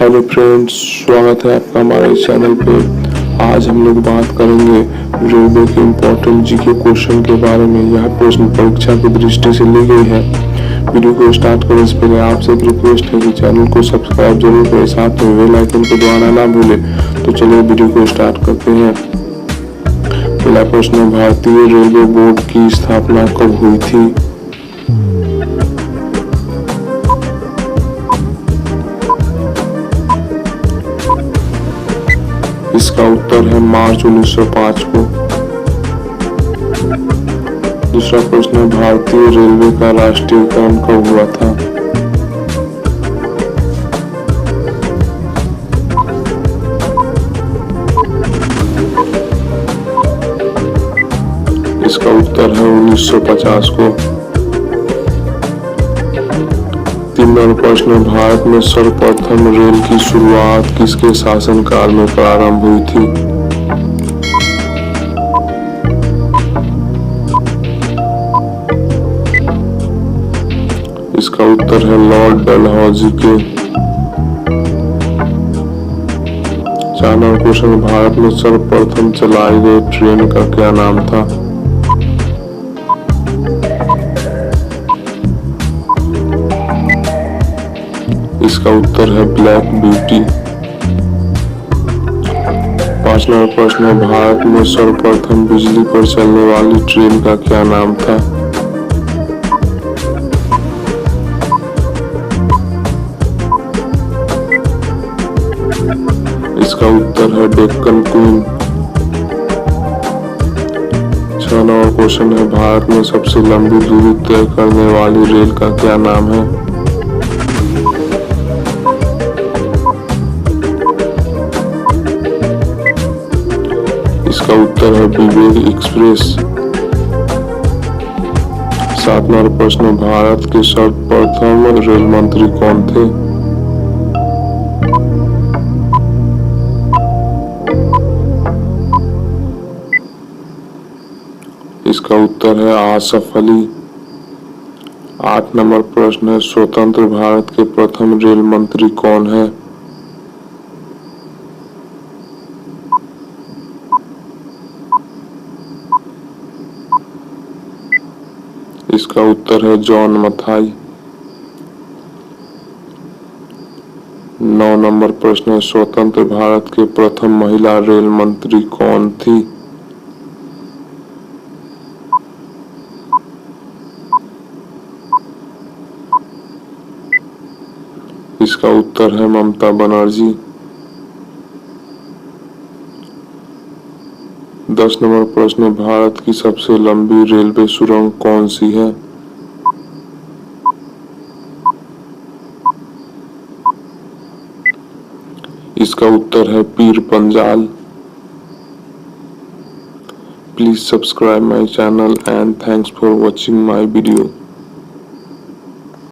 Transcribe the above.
Hello friends, स्वागत है आपका हमारे चैनल पे। आज हम लोग बात करेंगे रेलवे के इम्पोर्टेंट जीके क्वेश्चन के बारे में। यह प्रश्न परीक्षा की दृष्टि से ली गई है। वीडियो को स्टार्ट करने से पहले आपसे एक रिक्वेस्ट है कि चैनल को सब्सक्राइब जरूर करें, साथ में बेल आइकन को दबाना ना भूलें। तो चलिए वीडियो को स्टार्ट करते हैं। पहला प्रश्न, भारतीय रेलवे बोर्ड की स्थापना कब हुई थी? इसका उत्तर है मार्च 1905 को। दूसरा प्रश्न, भारतीय रेलवे का राष्ट्रीयकरण कब हुआ था? इसका उत्तर है 1950 को। तीन नंबर प्रश्न, भारत में सर्वप्रथम रेल की शुरुआत किसके शासनकाल में प्रारंभ हुई थी? इसका उत्तर है लॉर्ड डलहौजी के। चार नंबर क्वेश्चन, भारत में सर्वप्रथम चलाई गई ट्रेन का क्या नाम था? इसका उत्तर है ब्लैक ब्यूटी। पांच नंबर प्रश्न, भारत में सर्वप्रथम बिजली पर चलने वाली ट्रेन का क्या नाम था? इसका उत्तर है डेक्कन क्वीन। छह नंबर क्वेश्चन है, भारत में सबसे लंबी दूरी तय करने वाली रेल का क्या नाम है? इसका उत्तर है विवेक एक्सप्रेस। सात नंबर प्रश्न, भारत के सर्वप्रथम रेल मंत्री कौन थे? इसका उत्तर है आसफ अली। आठ नंबर प्रश्न है, स्वतंत्र भारत के प्रथम रेल मंत्री कौन है? इसका उत्तर है जॉन मथाई। नौ नंबर प्रश्न है, स्वतंत्र भारत के प्रथम महिला रेल मंत्री कौन थी? इसका उत्तर है ममता बनर्जी। 10 नंबर प्रश्न, भारत की सबसे लंबी रेलवे सुरंग कौन सी है? इसका उत्तर है Pir Panjal. Please subscribe my channel and thanks for watching my video.